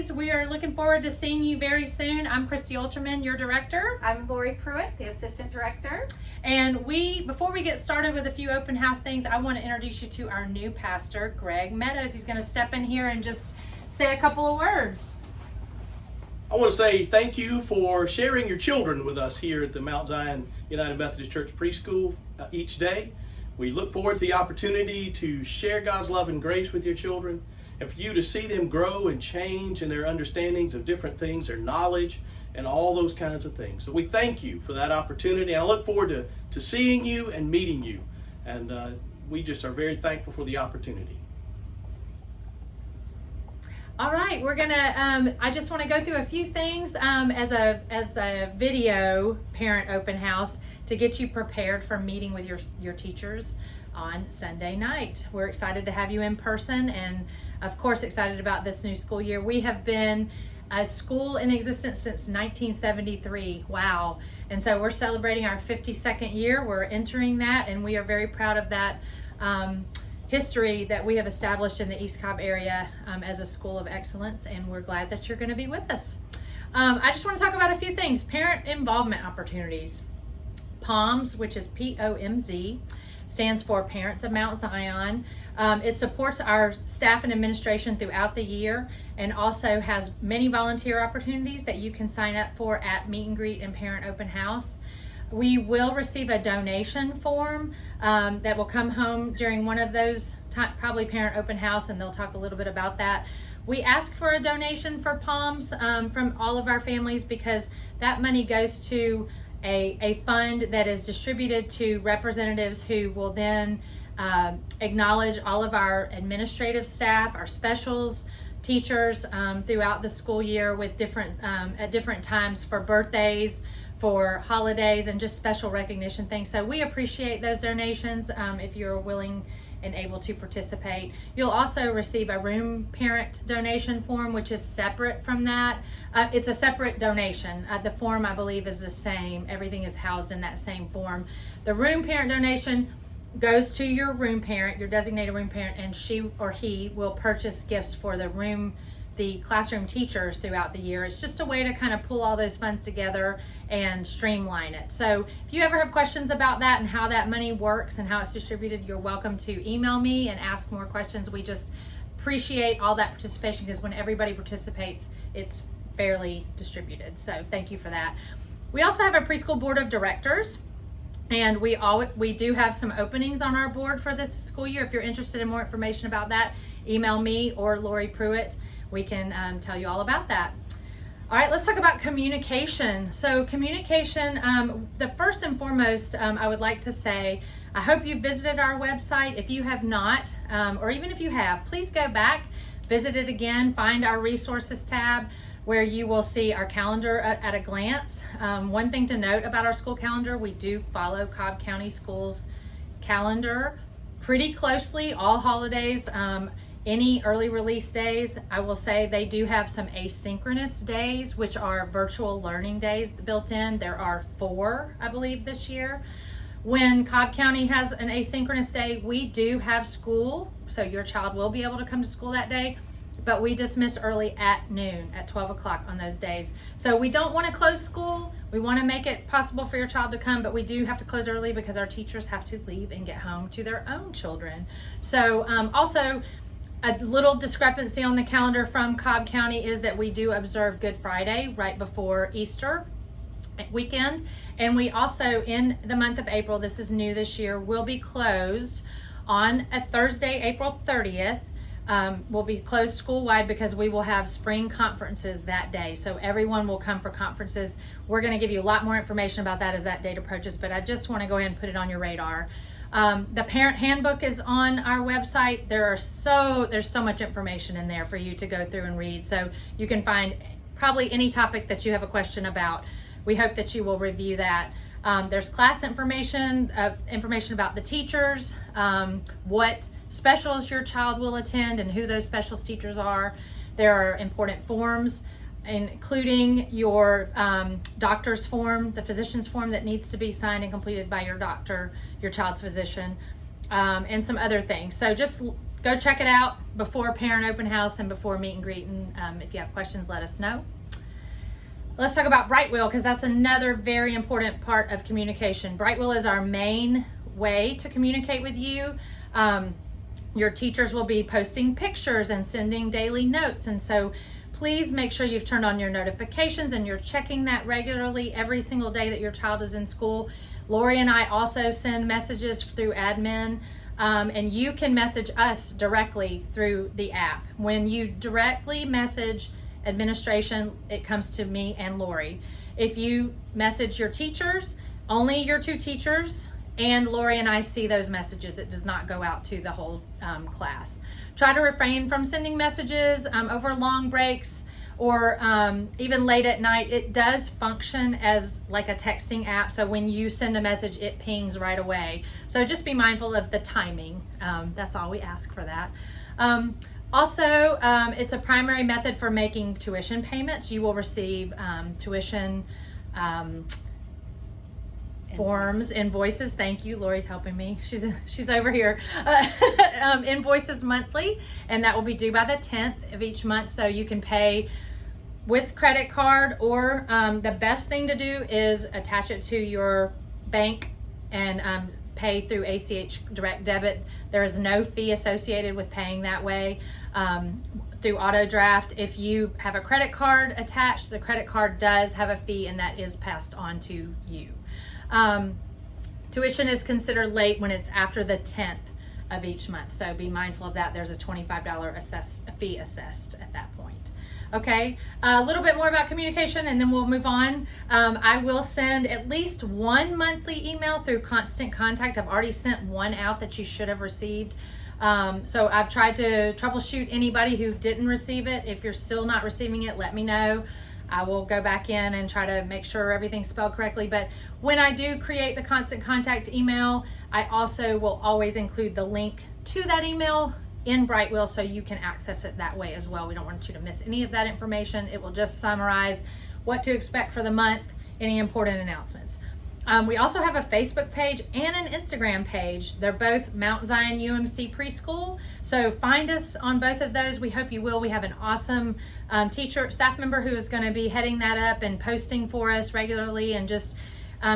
guys. We are looking forward to seeing you very soon. I'm Christy Ultraman, your director. I'm Lori Pruitt, the assistant director. And before we get started with a few open house things, I want to introduce you to our new pastor, Greg Meadows. He's going to step in here and just say a couple of words. I want to say thank you for sharing your children with us here at the Mount Zion United Methodist Church Preschool each day. We look forward to the opportunity to share God's love and grace with your children, and for you to see them grow and change in their understandings of different things, their knowledge, and all those kinds of things. So we thank you for that opportunity. I look forward to seeing you and meeting you, and we just are very thankful for the opportunity. All right, we're gonna. I just want to go through a few things as a video parent open house to get you prepared for meeting with your teachers on Sunday night. We're excited to have you in person, and of course excited about this new school year. We have been a school in existence since 1973. Wow! And so we're celebrating our 52nd year. We're entering that, and we are very proud of that. History that we have established in the East Cobb area as a school of excellence, and we're glad that you're going to be with us. I just want to talk about a few things. Parent involvement opportunities. POMZ, which is P-O-M-Z, stands for Parents of Mount Zion. It supports our staff and administration throughout the year, and also has many volunteer opportunities that you can sign up for at Meet and Greet and Parent Open House. We will receive a donation form that will come home during one of those, probably Parent Open House, and they'll talk a little bit about that. We ask for a donation for POMZ from all of our families because that money goes to a fund that is distributed to representatives who will then acknowledge all of our administrative staff, our specials, teachers throughout the school year with at different times for birthdays, for holidays, and just special recognition things. So we appreciate those donations if you're willing and able to participate. You'll also receive a room parent donation form, which is separate from that. It's a separate donation. The form, I believe, is the same. Everything is housed in that same form. The room parent donation goes to your room parent, your designated room parent, and she or he will purchase gifts for the classroom teachers throughout the year. It's just a way to kind of pull all those funds together and streamline it. So if you ever have questions about that and how that money works and how it's distributed, you're welcome to email me and ask more questions. We just appreciate all that participation because when everybody participates, it's fairly distributed. So thank you for that. We also have a preschool board of directors, and we do have some openings on our board for this school year. If you're interested in more information about that, email me or Lori Pruitt. We can tell you all about that. All right, let's talk about communication. So communication, the first and foremost, I would like to say, I hope you visited our website. If you have not, or even if you have, please go back, visit it again, find our resources tab where you will see our calendar at a glance. One thing to note about our school calendar, we do follow Cobb County Schools calendar pretty closely, all holidays. Any early release days, I will say they do have some asynchronous days, which are virtual learning days built in. There are 4, I believe, this year. When Cobb County has an asynchronous day, we do have school, so your child will be able to come to school that day, but we dismiss early at noon, at 12 o'clock on those days. So we don't want to close school. We want to make it possible for your child to come, but we do have to close early because our teachers have to leave and get home to their own children. So also, a little discrepancy on the calendar from Cobb County is that we do observe Good Friday right before Easter weekend. And we also, in the month of April, this is new this year, will be closed on a Thursday, April 30th. Will be closed school-wide because we will have spring conferences that day. So everyone will come for conferences. We're going to give you a lot more information about that as that date approaches, but I just want to go ahead and put it on your radar. The parent handbook is on our website. There's so much information in there for you to go through and read. So you can find probably any topic that you have a question about. We hope that you will review that. There's class information about the teachers, what specials your child will attend and who those specials teachers are. There are important forms, including your doctor's form, the physician's form that needs to be signed and completed by your doctor, your child's physician, and some other things. So just go check it out before parent open house and before meet and greet. And if you have questions, let us know. Let's talk about Brightwheel, because that's another very important part of communication. Brightwheel is our main way to communicate with you. Your teachers will be posting pictures and sending daily notes, and so please make sure you've turned on your notifications and you're checking that regularly every single day that your child is in school. Lori and I also send messages through admin, and you can message us directly through the app. When you directly message administration, it comes to me and Lori. If you message your teachers, only your 2 teachers and Lori and I see those messages. It does not go out to the whole class. Try to refrain from sending messages over long breaks or even late at night. It does function as like a texting app, so when you send a message, it pings right away. So just be mindful of the timing. That's all we ask for that. Also, it's a primary method for making tuition payments. You will receive tuition forms, invoices. Thank you, Lori's helping me. She's over here. Invoices monthly, and that will be due by the 10th of each month. So you can pay with credit card, or the best thing to do is attach it to your bank and pay through ACH direct debit. There is no fee associated with paying that way. Through auto draft, if you have a credit card attached, the credit card does have a fee, and that is passed on to you. Tuition is considered late when it's after the 10th of each month, so be mindful of that. There's a $25 fee assessed at that point. Okay, a little bit more about communication and then we'll move on. I will send at least 1 monthly email through Constant Contact. I've already sent one out that you should have received. So I've tried to troubleshoot anybody who didn't receive it. If you're still not receiving it, let me know. I will go back in and try to make sure everything's spelled correctly. But when I do create the Constant Contact email, I also will always include the link to that email in Brightwheel so you can access it that way as well. We don't want you to miss any of that information. It will just summarize what to expect for the month, any important announcements. We also have a Facebook page and an Instagram page. They're both Mount Zion UMC Preschool. So find us on both of those. We hope you will. We have an awesome staff member who is going to be heading that up and posting for us regularly and just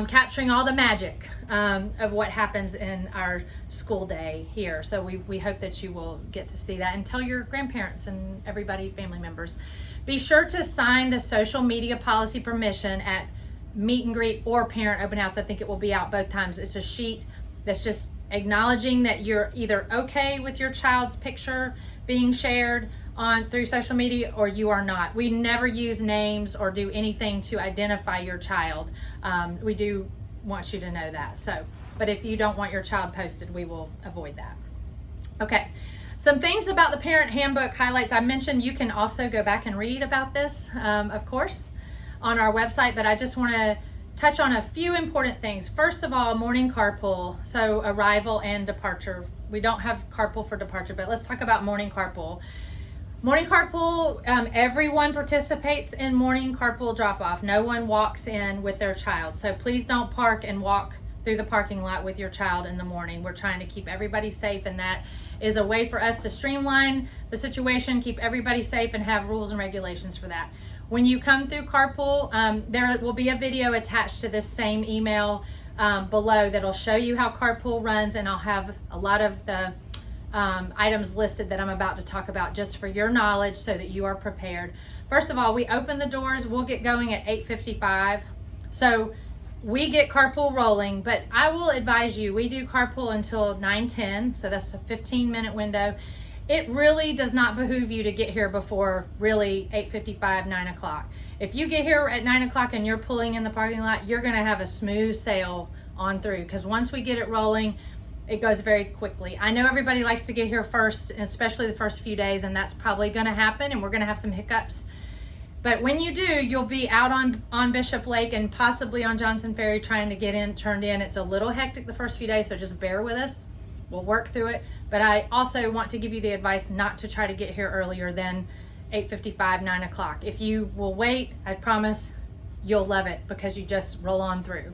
capturing all the magic of what happens in our school day here. So we hope that you will get to see that and tell your grandparents and everybody, family members. Be sure to sign the social media policy permission at meet and greet or parent open house. I think it will be out both times. It's a sheet that's just acknowledging that you're either okay with your child's picture being shared through social media or you are not. We never use names or do anything to identify your child. We do want you to know that. But if you don't want your child posted, we will avoid that. Okay. Some things about the parent handbook highlights. I mentioned you can also go back and read about this, of course, on our website, but I just want to touch on a few important things. First of all, morning carpool, so arrival and departure. We don't have carpool for departure, but let's talk about morning carpool. Morning carpool, everyone participates in morning carpool drop-off. No one walks in with their child, so please don't park and walk through the parking lot with your child in the morning. We're trying to keep everybody safe, and that is a way for us to streamline the situation, keep everybody safe, and have rules and regulations for that. When you come through carpool, there will be a video attached to this same email below that'll show you how carpool runs, and I'll have a lot of the items listed that I'm about to talk about just for your knowledge so that you are prepared. First of all, we open the doors. We'll get going at 8:55. So we get carpool rolling, but I will advise you, we do carpool until 9:10, so that's a 15-minute window. It really does not behoove you to get here before really 8:55, 9 o'clock. If you get here at 9 o'clock and you're pulling in the parking lot, you're going to have a smooth sail on through, because once we get it rolling, it goes very quickly. I know everybody likes to get here first, especially the first few days, and that's probably going to happen, and we're going to have some hiccups. But when you do, you'll be out on Bishop Lake and possibly on Johnson Ferry trying to get turned in. It's a little hectic the first few days, so just bear with us. We'll work through it. But I also want to give you the advice not to try to get here earlier than 8:55, 9 o'clock. If you will wait, I promise you'll love it because you just roll on through.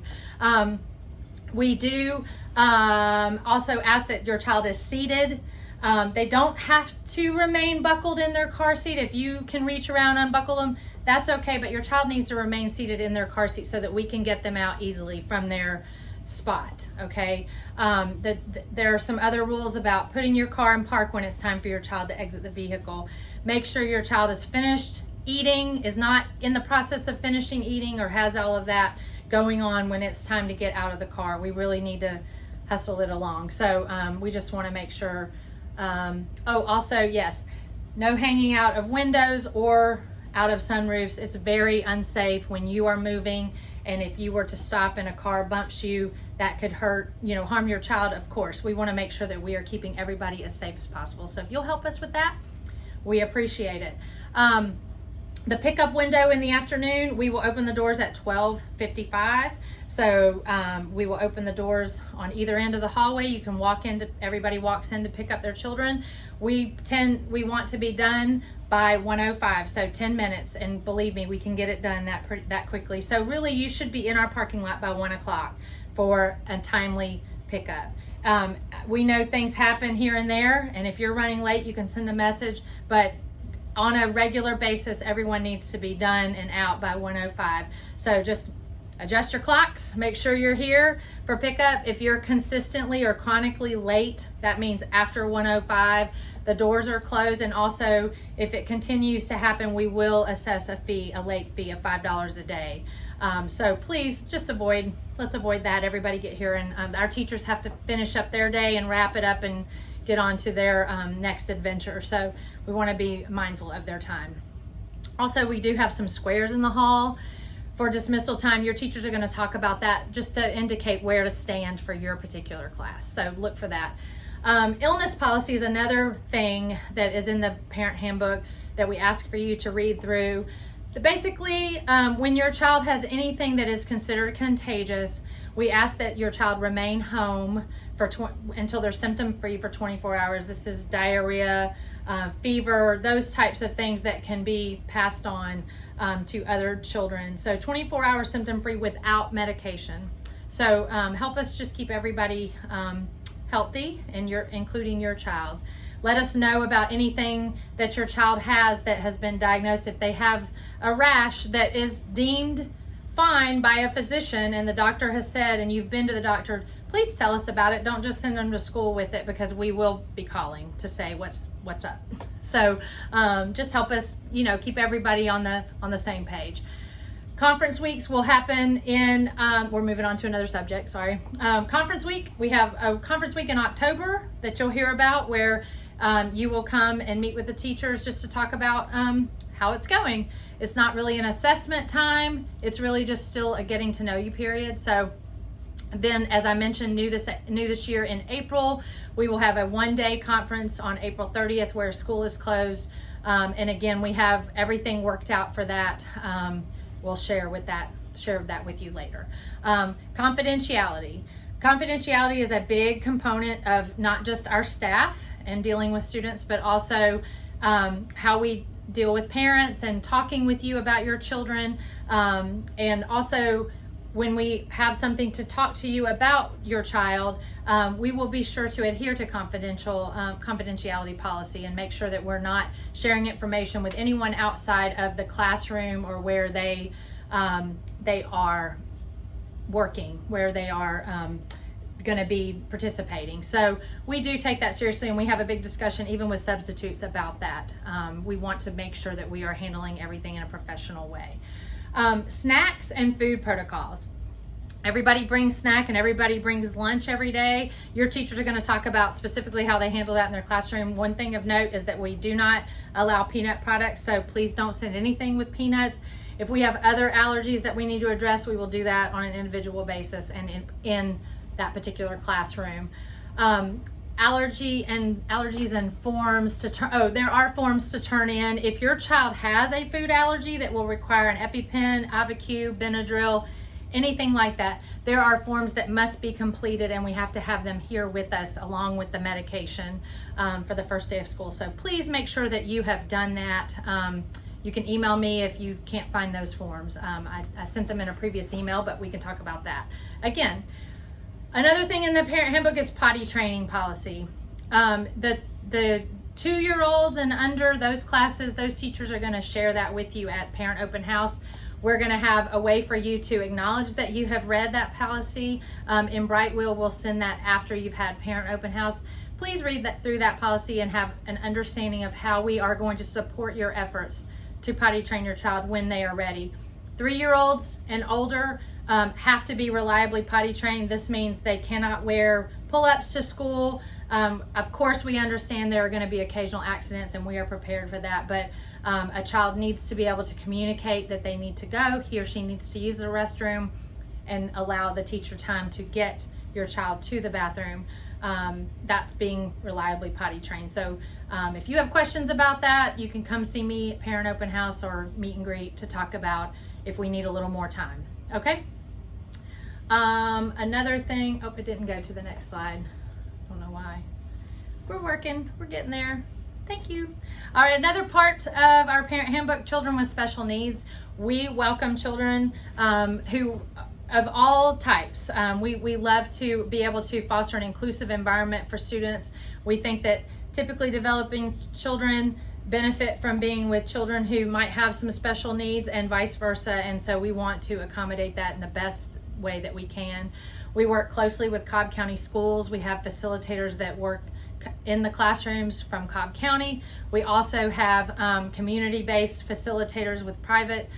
We do also ask that your child is seated They don't have to remain buckled in their car seat. If you can reach around, unbuckle them, that's okay, but your child needs to remain seated in their car seat so that we can get them out easily from their spot, okay? There are some other rules about putting your car in park when it's time for your child to exit the vehicle. Make sure your child is finished eating, is not in the process of finishing eating, or has all of that going on when it's time to get out of the car. We really need to hustle it along. So we just want to make sure. Also, yes, no hanging out of windows or out of sunroofs. It's very unsafe when you are moving, and if you were to stop and a car bumps you, that could hurt, harm your child. Of course, we want to make sure that we are keeping everybody as safe as possible. So if you'll help us with that, we appreciate it. The pickup window in the afternoon, we will open the doors at 12:55. So we will open the doors on either end of the hallway. You can walk in, everybody walks in to pick up their children. We want to be done by 1:05, so 10 minutes, and believe me, we can get it done that quickly. So really, you should be in our parking lot by 1 o'clock for a timely pickup. We know things happen here and there, and if you're running late, you can send a message, but on a regular basis, everyone needs to be done and out by 1:05. So just adjust your clocks, make sure you're here for pickup. If you're consistently or chronically late, that means after 1:05, the doors are closed. And also, if it continues to happen, we will assess a late fee of $5 a day. So please just let's avoid that. Everybody get here, and our teachers have to finish up their day and wrap it up and get on to their next adventure. So we want to be mindful of their time. Also, we do have some squares in the hall for dismissal time. Your teachers are going to talk about that just to indicate where to stand for your particular class. So look for that. Illness policy is another thing that is in the parent handbook that we ask for you to read through. Basically, when your child has anything that is considered contagious, we ask that your child remain home until they're symptom-free for 24 hours. This is diarrhea, fever, those types of things that can be passed on to other children. So 24 hours symptom-free without medication. So help us just keep everybody healthy, and including your child. Let us know about anything that your child has that has been diagnosed. If they have a rash that is deemed fine by a physician and the doctor has said, and you've been to the doctor, please tell us about it. Don't just send them to school with it, because we will be calling to say what's up. So just help us, keep everybody on the same page. Conference weeks will happen in, we're moving on to another subject, sorry. Conference week, we have a conference week in October that you'll hear about, where you will come and meet with the teachers just to talk about how it's going. It's not really an assessment time, it's really just still a getting to know you period. So then, as I mentioned, new this year in April, we will have a one-day conference on April 30th where school is closed. And again, we have everything worked out for that. We'll share that with you later. Confidentiality. Confidentiality is a big component of not just our staff and dealing with students, but also how we deal with parents and talking with you about your children. And also, when we have something to talk to you about your child, we will be sure to adhere to confidentiality policy and make sure that we're not sharing information with anyone outside of the classroom or where they are working, where they are going to be participating. So we do take that seriously, and we have a big discussion even with substitutes about that. We want to make sure that we are handling everything in a professional way. Snacks and food protocols. Everybody brings snack and everybody brings lunch every day. Your teachers are going to talk about specifically how they handle that in their classroom. One thing of note is that we do not allow peanut products, so please don't send anything with peanuts. If we have other allergies that we need to address, we will do that on an individual basis and in that particular classroom. Allergies and forms to there are forms to turn in. If your child has a food allergy that will require an EpiPen, Ivacue, Benadryl, anything like that, there are forms that must be completed, and we have to have them here with us along with the medication for the first day of school. So please make sure that you have done that. You can email me if you can't find those forms. I sent them in a previous email, but we can talk about that. Again, another thing in the parent handbook is potty training policy. The The 2-year-olds and under, those classes, those teachers are going to share that with you at Parent Open House. We're going to have a way for you to acknowledge that you have read that policy. In Brightwheel, we'll send that after you've had Parent Open House. Please read that through that policy and have an understanding of how we are going to support your efforts to potty train your child when they are ready. 3-year-olds and older have to be reliably potty trained. This means they cannot wear pull-ups to school. Of course, we understand there are going to be occasional accidents, and we are prepared for that, but a child needs to be able to communicate that they need to go. He or she needs to use the restroom and allow the teacher time to get your child to the bathroom. That's being reliably potty trained. So if you have questions about that, you can come see me at Parent Open House or meet and greet to talk about if we need a little more time. Okay? Another thing, it didn't go to the next slide. I don't know why. We're working, we're getting there. Thank you. All right, another part of our parent handbook, children with special needs. We welcome children who of all types. We love to be able to foster an inclusive environment for students. We think that typically developing children benefit from being with children who might have some special needs and vice versa, and so we want to accommodate that in the best way that we can. We work closely with Cobb County Schools. We have facilitators that work in the classrooms from Cobb County. We also have community-based facilitators with private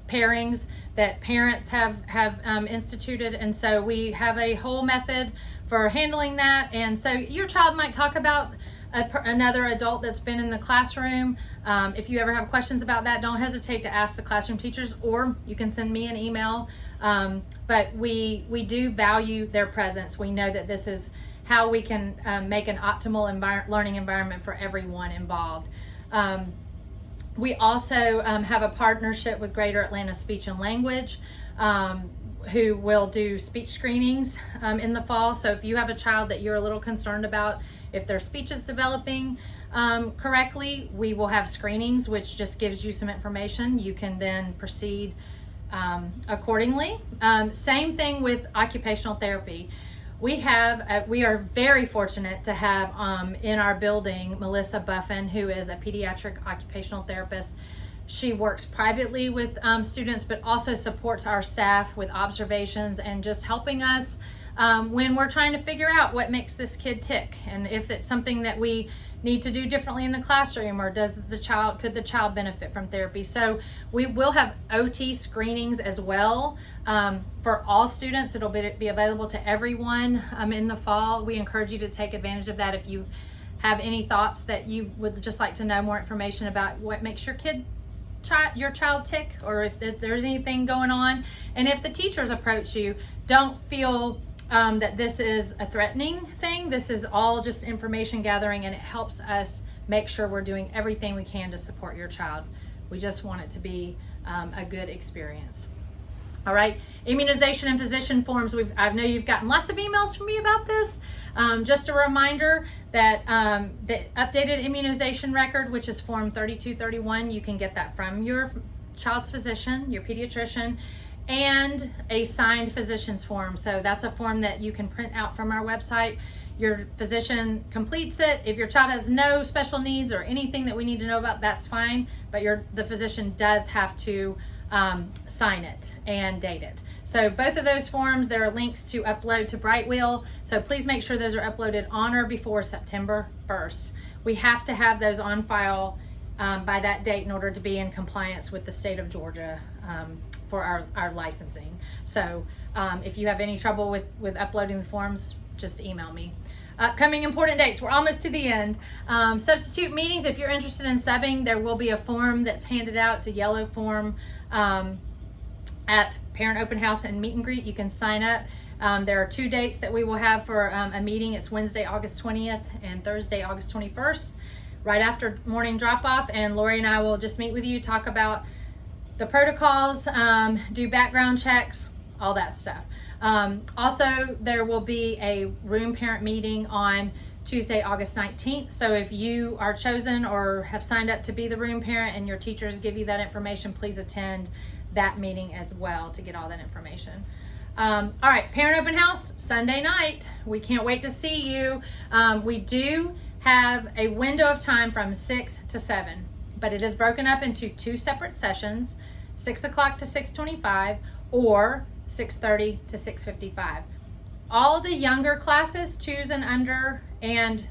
pairings that parents have instituted, and so we have a whole method for handling that. And so your child might talk about another adult that's been in the classroom. If you ever have questions about that, don't hesitate to ask the classroom teachers, or you can send me an email. But we do value their presence. We know that this is how we can make an optimal learning environment for everyone involved. We also have a partnership with Greater Atlanta Speech and Language, who will do speech screenings in the fall. So if you have a child that you're a little concerned about if their speech is developing correctly, we will have screenings, which just gives you some information. You can then proceed accordingly. Same thing with occupational therapy. We are very fortunate to have in our building Melissa Buffin, who is a pediatric occupational therapist. She works privately with students, but also supports our staff with observations and just helping us when we're trying to figure out what makes this kid tick, and if it's something that we need to do differently in the classroom, or could the child benefit from therapy. So we will have OT screenings as well for all students. It'll be available to everyone in the fall. We encourage you to take advantage of that if you have any thoughts that you would just like to know more information about what makes your child tick, or if there's anything going on. And if the teachers approach you, don't feel that this is a threatening thing. This is all just information gathering, and it helps us make sure we're doing everything we can to support your child. We just want it to be a good experience. All right, immunization and physician forms. I know you've gotten lots of emails from me about this. Just a reminder that the updated immunization record, which is Form 3231, you can get that from your child's physician, your pediatrician, and a signed physician's form. So that's a form that you can print out from our website. Your physician completes it. If your child has no special needs or anything that we need to know about, that's fine, but the physician does have to sign it and date it. So both of those forms, there are links to upload to Brightwheel. So please make sure those are uploaded on or before September 1st. We have to have those on file by that date in order to be in compliance with the state of Georgia for our licensing. So if you have any trouble with uploading the forms, just email me. Upcoming important dates. We're almost to the end. Substitute meetings. If you're interested in subbing, there will be a form that's handed out. It's a yellow form at Parent Open House and Meet and Greet. You can sign up. There are 2 dates that we will have for a meeting. It's Wednesday, August 20th and Thursday, August 21st, right after morning drop-off. And Lori and I will just meet with you, talk about the protocols, do background checks, all that stuff. Also, there will be a room parent meeting on Tuesday, August 19th. So if you are chosen or have signed up to be the room parent and your teachers give you that information, please attend that meeting as well to get all that information. All right, parent open house Sunday night. We can't wait to see you. We do have a window of time from 6 to 7, but it is broken up into 2 separate sessions, 6 o'clock to 6:25 or 6:30 to 6:55. All the younger classes, 2s and under, and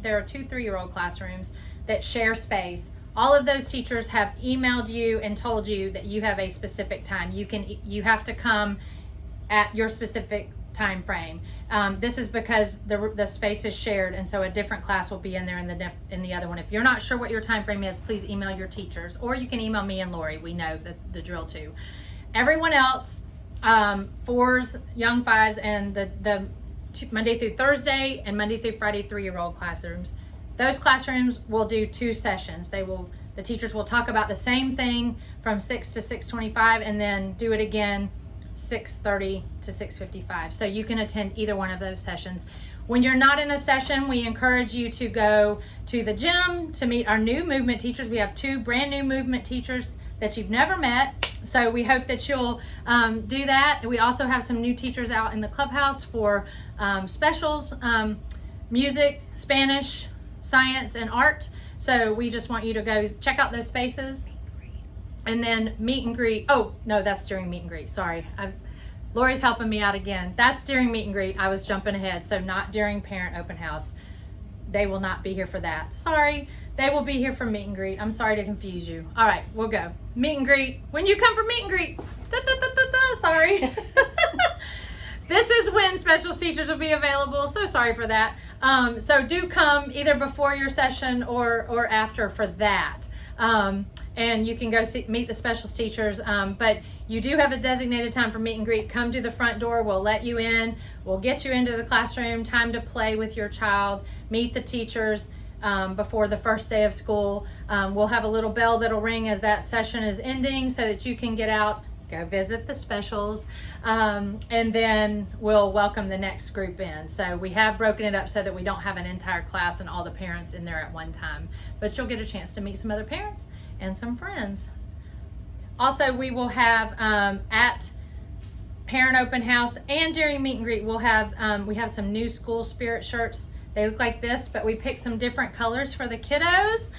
there are 2 3-year-old classrooms that share space. All of those teachers have emailed you and told you that you have a specific time. You have to come at your specific time frame. This is because the space is shared, and so a different class will be in there in the other one. If you're not sure what your time frame is, please email your teachers, or you can email me and Lori. We know the drill too. Everyone else, 4s, young 5s, and the Monday through Thursday and Monday through Friday 3-year-old classrooms. Those classrooms will do 2 sessions. The teachers will talk about the same thing from 6 to 6:25, and then do it again 6:30 to 6:55. So you can attend either one of those sessions. When you're not in a session, we encourage you to go to the gym to meet our new movement teachers. We have 2 brand new movement teachers that you've never met. So we hope that you'll do that. We also have some new teachers out in the clubhouse for specials, music, Spanish, science, and art. So we just want you to go check out those spaces. And then meet and greet. Oh, no, that's during meet and greet. Sorry. Lori's helping me out again. That's during meet and greet. I was jumping ahead. So not during parent open house. They will not be here for that. Sorry. They will be here for meet and greet. I'm sorry to confuse you. All right, we'll go. Meet and greet. When you come for meet and greet. Sorry. This is when special teachers will be available. So sorry for that. So do come either before your session or after for that. And you can go meet the specials teachers. But you do have a designated time for meet and greet. Come to the front door. We'll let you in. We'll get you into the classroom. Time to play with your child. Meet the teachers before the first day of school. We'll have a little bell that'll ring as that session is ending so that you can get out, go visit the specials, and then we'll welcome the next group in. So we have broken it up so that we don't have an entire class and all the parents in there at one time. But you'll get a chance to meet some other parents and some friends. Also, we will have at parent open house and during meet and greet, we have some new school spirit shirts. They look like this, but we picked some different colors for the kiddos.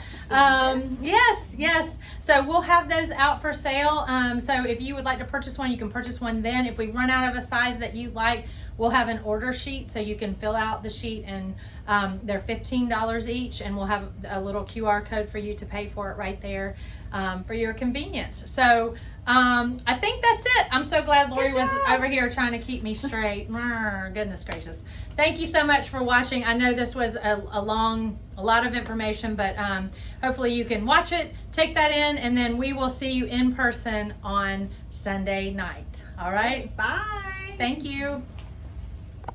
Yes. So we'll have those out for sale. So if you would like to purchase one, you can purchase one then. If we run out of a size that you like, we'll have an order sheet so you can fill out the sheet, and they're $15 each, and we'll have a little QR code for you to pay for it right there for your convenience. So I think that's it. I'm so glad Lori was over here trying to keep me straight. Goodness gracious. Thank you so much for watching. I know this was a lot of information, but hopefully you can watch it, take that in, and then we will see you in person on Sunday night. All right? Bye. Thank you.